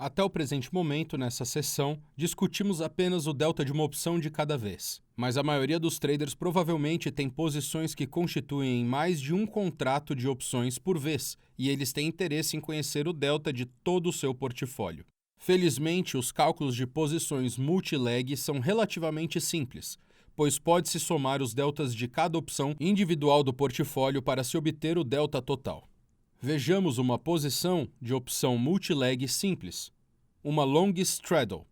Até o presente momento, nessa sessão, discutimos apenas o delta de uma opção de cada vez. Mas a maioria dos traders provavelmente tem posições que constituem mais de um contrato de opções por vez, e eles têm interesse em conhecer o delta de todo o seu portfólio. Felizmente, os cálculos de posições multileg são relativamente simples, pois pode-se somar os deltas de cada opção individual do portfólio para se obter o delta total. Vejamos uma posição de opção multileg simples, uma long straddle.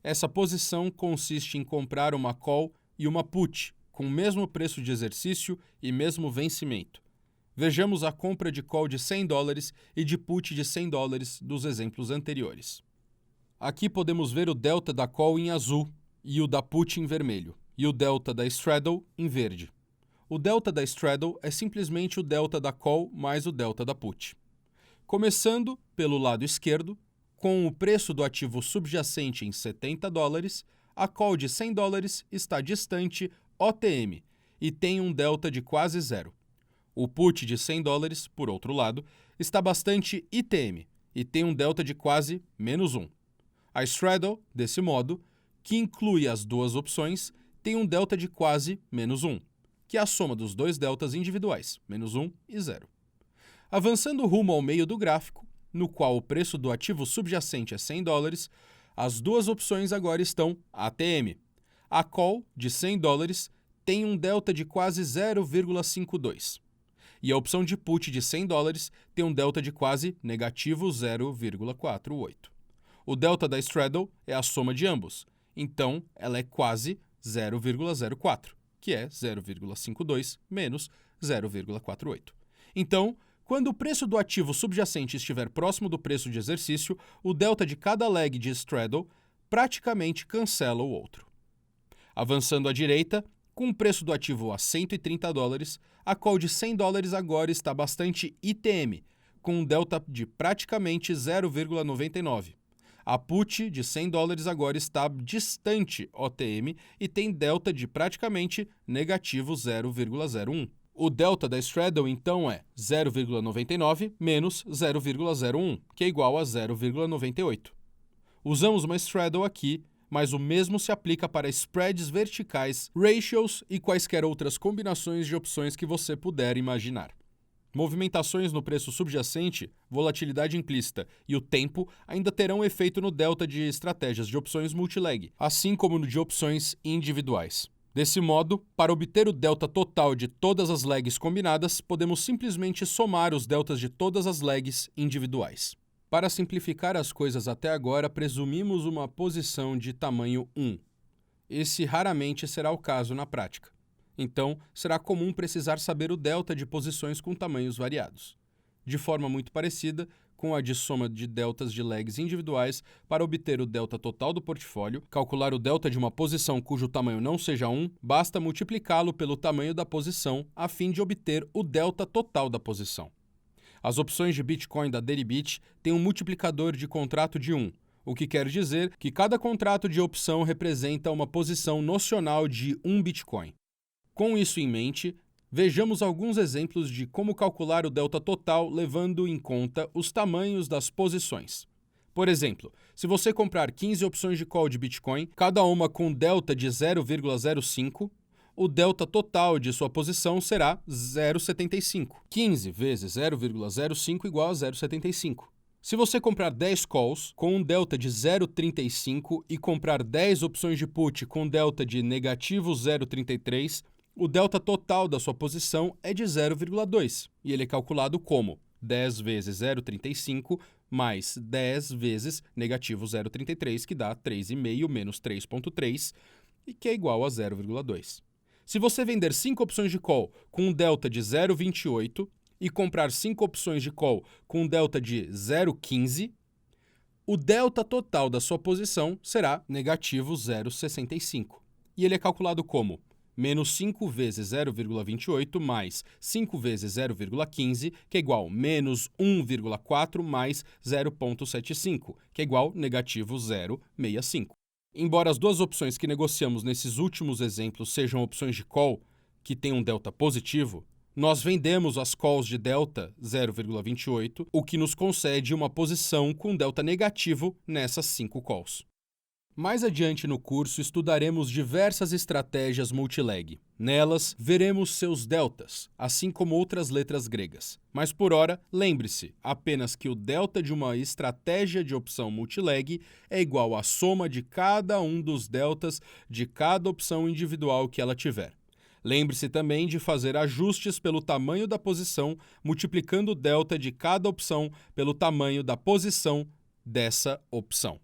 Essa posição consiste em comprar uma call e uma put, com o mesmo preço de exercício e mesmo vencimento. Vejamos a compra de call de $100 e de put de $100 dos exemplos anteriores. Aqui podemos ver o delta da call em azul e o da put em vermelho, e o delta da straddle em verde. O delta da straddle é simplesmente o delta da call mais o delta da put. Começando pelo lado esquerdo, com o preço do ativo subjacente em $70, a call de $100 está distante OTM e tem um delta de quase zero. O put de $100, por outro lado, está bastante ITM e tem um delta de quase -1. A straddle, desse modo, que inclui as duas opções, tem um delta de quase -1. Que é a soma dos dois deltas individuais, -1 e 0. Avançando rumo ao meio do gráfico, no qual o preço do ativo subjacente é $100, as duas opções agora estão ATM. A call, de $100, tem um delta de quase 0,52. E a opção de put de $100 tem um delta de quase negativo 0,48. O delta da straddle é a soma de ambos, então ela é quase 0,04. que é 0,52 menos 0,48. Então, quando o preço do ativo subjacente estiver próximo do preço de exercício, o delta de cada leg de straddle praticamente cancela o outro. Avançando à direita, com o preço do ativo a $130, a call de $100 agora está bastante ITM, com um delta de praticamente 0,99. A put de $100 agora está distante OTM e tem delta de praticamente negativo 0,01. O delta da straddle, então, é 0,99 menos 0,01, que é igual a 0,98. Usamos uma straddle aqui, mas o mesmo se aplica para spreads verticais, ratios e quaisquer outras combinações de opções que você puder imaginar. Movimentações no preço subjacente, volatilidade implícita e o tempo ainda terão efeito no delta de estratégias de opções multileg, assim como no de opções individuais. Desse modo, para obter o delta total de todas as legs combinadas, podemos simplesmente somar os deltas de todas as legs individuais. Para simplificar as coisas até agora, presumimos uma posição de tamanho 1. Esse raramente será o caso na prática. Então, será comum precisar saber o delta de posições com tamanhos variados. De forma muito parecida com a de soma de deltas de legs individuais, para obter o delta total do portfólio, calcular o delta de uma posição cujo tamanho não seja 1, basta multiplicá-lo pelo tamanho da posição a fim de obter o delta total da posição. As opções de Bitcoin da Deribit têm um multiplicador de contrato de 1, o que quer dizer que cada contrato de opção representa uma posição nocional de 1 Bitcoin. Com isso em mente, vejamos alguns exemplos de como calcular o delta total levando em conta os tamanhos das posições. Por exemplo, se você comprar 15 opções de call de Bitcoin, cada uma com delta de 0,05, o delta total de sua posição será 0,75. 15 vezes 0,05 igual a 0,75. Se você comprar 10 calls com um delta de 0,35 e comprar 10 opções de put com delta de negativo 0,33, o delta total da sua posição é de 0,2 e ele é calculado como 10 vezes 0,35 mais 10 vezes negativo 0,33, que dá 3,5 menos 3,3, e que é igual a 0,2. Se você vender 5 opções de call com um delta de 0,28 e comprar 5 opções de call com um delta de 0,15, o delta total da sua posição será negativo 0,65. E ele é calculado como menos 5 vezes 0,28 mais 5 vezes 0,15, que é igual a menos 1,4 mais 0,75, que é igual a negativo 0,65. Embora as duas opções que negociamos nesses últimos exemplos sejam opções de call, que têm um delta positivo, Nós vendemos as calls de delta 0,28, o que nos concede uma posição com delta negativo nessas 5 calls. Mais adiante no curso, estudaremos diversas estratégias multileg. Nelas, veremos seus deltas, assim como outras letras gregas. Mas por hora, lembre-se apenas que o delta de uma estratégia de opção multileg é igual à soma de cada um dos deltas de cada opção individual que ela tiver. Lembre-se também de fazer ajustes pelo tamanho da posição, multiplicando o delta de cada opção pelo tamanho da posição dessa opção.